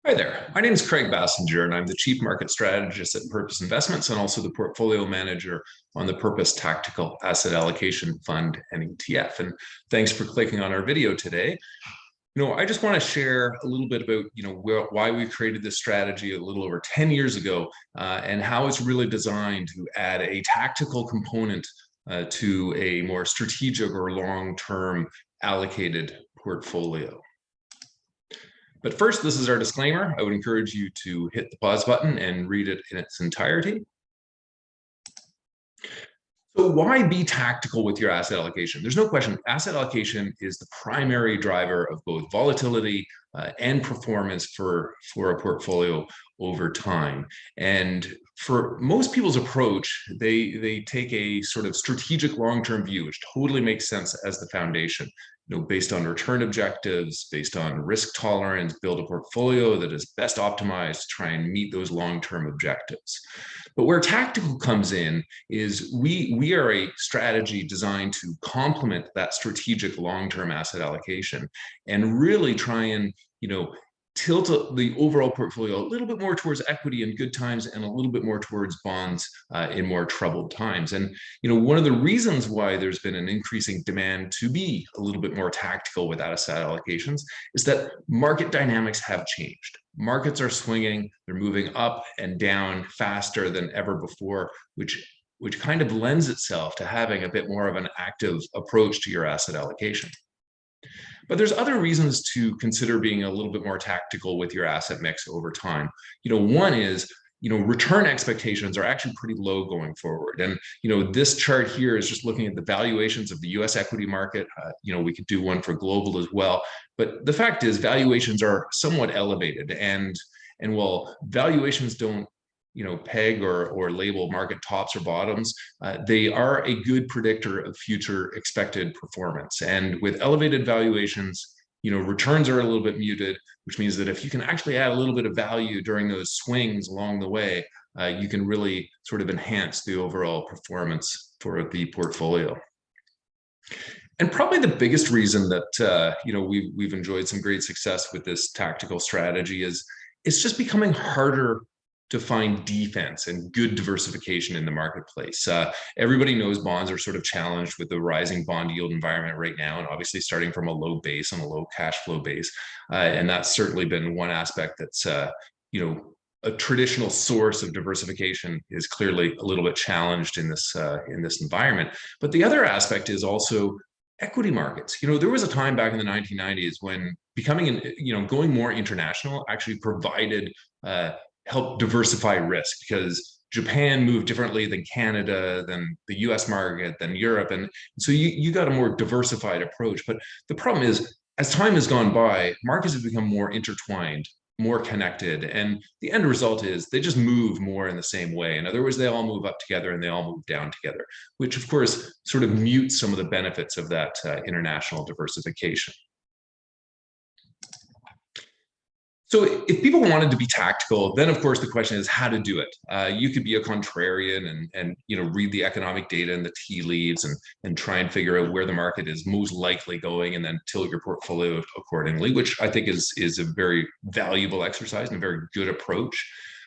Hi there. My name is Craig Bassinger, and I'm the Chief Market Strategist at Purpose Investments and also the Portfolio Manager on the Purpose Tactical Asset Allocation Fund and ETF. And thanks for clicking on our video today. I just want to share a little bit about, why we created this strategy a little over 10 years ago and how it's really designed to add a tactical component to a more strategic or long-term allocated portfolio. But first, this is our disclaimer. I would encourage you to hit the pause button and read it in its entirety. So why be tactical with your asset allocation? There's no question, asset allocation is the primary driver of both volatility and performance for a portfolio over time. And for most people's approach, they take a sort of strategic long-term view, which totally makes sense as the foundation. Based on return objectives, based on risk tolerance, build a portfolio that is best optimized to try and meet those long-term objectives. But where tactical comes in is we are a strategy designed to complement that strategic long-term asset allocation and really try and, tilt the overall portfolio a little bit more towards equity in good times and a little bit more towards bonds in more troubled times. And, one of the reasons why there's been an increasing demand to be a little bit more tactical with asset allocations is that market dynamics have changed. Markets are swinging, they're moving up and down faster than ever before, which kind of lends itself to having a bit more of an active approach to your asset allocation. But there's other reasons to consider being a little bit more tactical with your asset mix over time. One is, return expectations are actually pretty low going forward. And, this chart here is just looking at the valuations of the US equity market. We could do one for global as well. But the fact is valuations are somewhat elevated. And while valuations don't peg or label market tops or bottoms, they are a good predictor of future expected performance. And with elevated valuations, returns are a little bit muted, which means that if you can actually add a little bit of value during those swings along the way, you can really sort of enhance the overall performance for the portfolio. And probably the biggest reason that we've enjoyed some great success with this tactical strategy is it's just becoming harder to find defense and good diversification in the marketplace. Everybody knows bonds are sort of challenged with the rising bond yield environment right now, and obviously starting from a low base on a low cash flow base. And that's certainly been one aspect that's, a traditional source of diversification is clearly a little bit challenged in this environment. But the other aspect is also equity markets. There was a time back in the 1990s when going more international actually provided help diversify risk, because Japan moved differently than Canada, than the US market, than Europe. And so you got a more diversified approach. But the problem is, as time has gone by, markets have become more intertwined, more connected. And the end result is they just move more in the same way. In other words, they all move up together and they all move down together, which of course sort of mutes some of the benefits of that international diversification. So if people wanted to be tactical, then of course the question is how to do it. You could be a contrarian and read the economic data and the tea leaves and try and figure out where the market is most likely going and then tilt your portfolio accordingly, which I think is a very valuable exercise and a very good approach.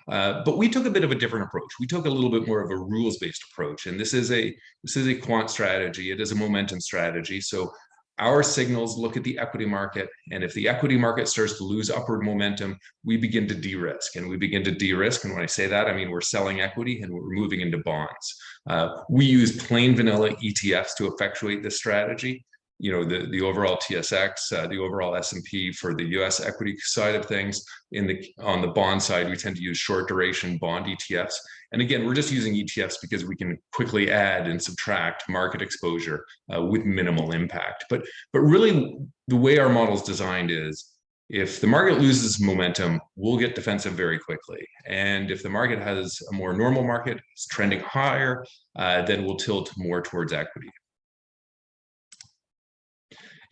But we took a bit of a different approach. We took a little bit more of a rules-based approach, and this is a quant strategy. It is a momentum strategy. So our signals look at the equity market, and if the equity market starts to lose upward momentum, we begin to de-risk. And we begin to de-risk, and when I say that, I mean we're selling equity and we're moving into bonds. We use plain vanilla ETFs to effectuate this strategy. The overall TSX, the overall S&P for the US equity side of things. On the bond side, we tend to use short duration bond ETFs. And again, we're just using ETFs because we can quickly add and subtract market exposure with minimal impact. But really, the way our model is designed is, if the market loses momentum, we'll get defensive very quickly. And if the market has a more normal market, it's trending higher, then we'll tilt more towards equity.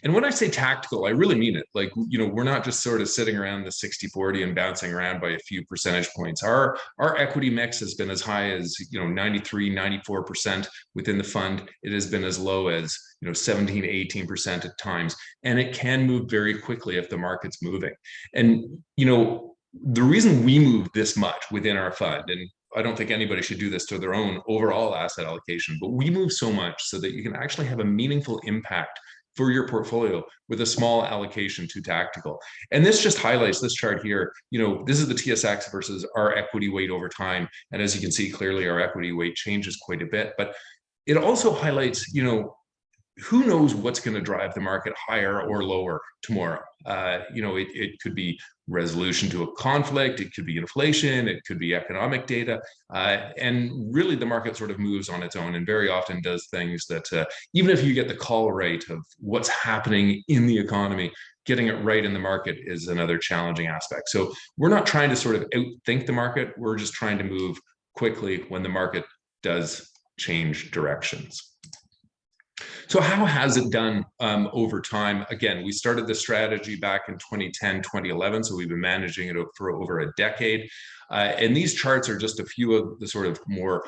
And when I say tactical, I really mean it. Like, we're not just sort of sitting around the 60-40 and bouncing around by a few percentage points. Our equity mix has been as high as 93, 94% within the fund. It has been as low as 17, 18% at times, and it can move very quickly if the market's moving. And the reason we move this much within our fund, and I don't think anybody should do this to their own overall asset allocation, but we move so much so that you can actually have a meaningful impact for your portfolio with a small allocation to tactical. And this just highlights this chart here. This is the TSX versus our equity weight over time. And as you can see clearly, our equity weight changes quite a bit, but it also highlights, who knows what's going to drive the market higher or lower tomorrow. It could be resolution to a conflict, it could be inflation, it could be economic data, and really the market sort of moves on its own and very often does things that even if you get the call right of what's happening in the economy, getting it right in the market is another challenging aspect. So we're not trying to sort of outthink the market, we're just trying to move quickly when the market does change directions. So how has it done over time? Again, we started the strategy back in 2010, 2011, so we've been managing it for over a decade. And these charts are just a few of the sort of more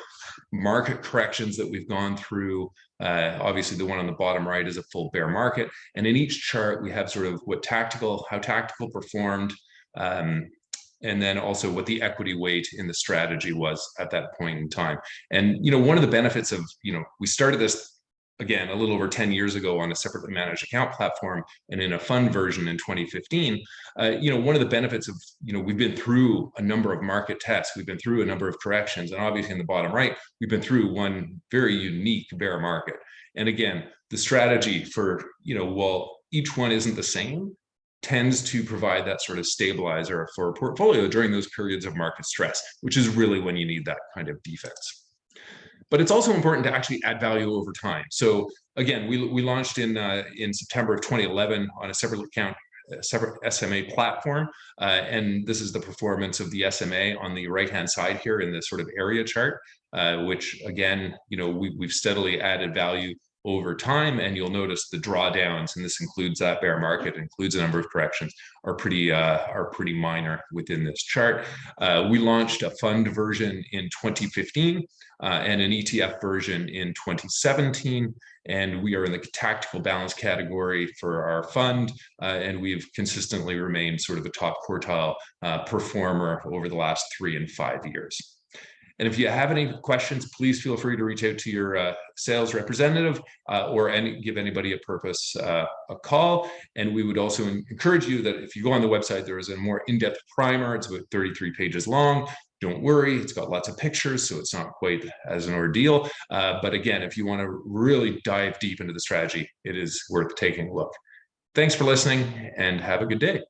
market corrections that we've gone through. Obviously, the one on the bottom right is a full bear market. And in each chart, we have sort of how tactical performed, and then also what the equity weight in the strategy was at that point in time. And, one of the benefits of, we started this again, a little over 10 years ago on a separately managed account platform and in a fund version in 2015, one of the benefits of, we've been through a number of market tests, we've been through a number of corrections, and obviously in the bottom right, we've been through one very unique bear market. And again, the strategy for, while each one isn't the same, tends to provide that sort of stabilizer for a portfolio during those periods of market stress, which is really when you need that kind of defense. But it's also important to actually add value over time. So again, we launched in September of 2011 on a separate SMA platform. And this is the performance of the SMA on the right-hand side here in this sort of area chart, which again, we've steadily added value over time, and you'll notice the drawdowns, and this includes that bear market, includes a number of corrections, are pretty minor within this chart. We launched a fund version in 2015 and an ETF version in 2017, and we are in the tactical balance category for our fund, and we've consistently remained sort of a top quartile performer over the last 3 and 5 years. And if you have any questions, please feel free to reach out to your sales representative or give anybody a purpose a call. And we would also encourage you that if you go on the website, there is a more in-depth primer. It's about 33 pages long. Don't worry, it's got lots of pictures, so it's not quite as an ordeal. But again, if you want to really dive deep into the strategy, it is worth taking a look. Thanks for listening and have a good day.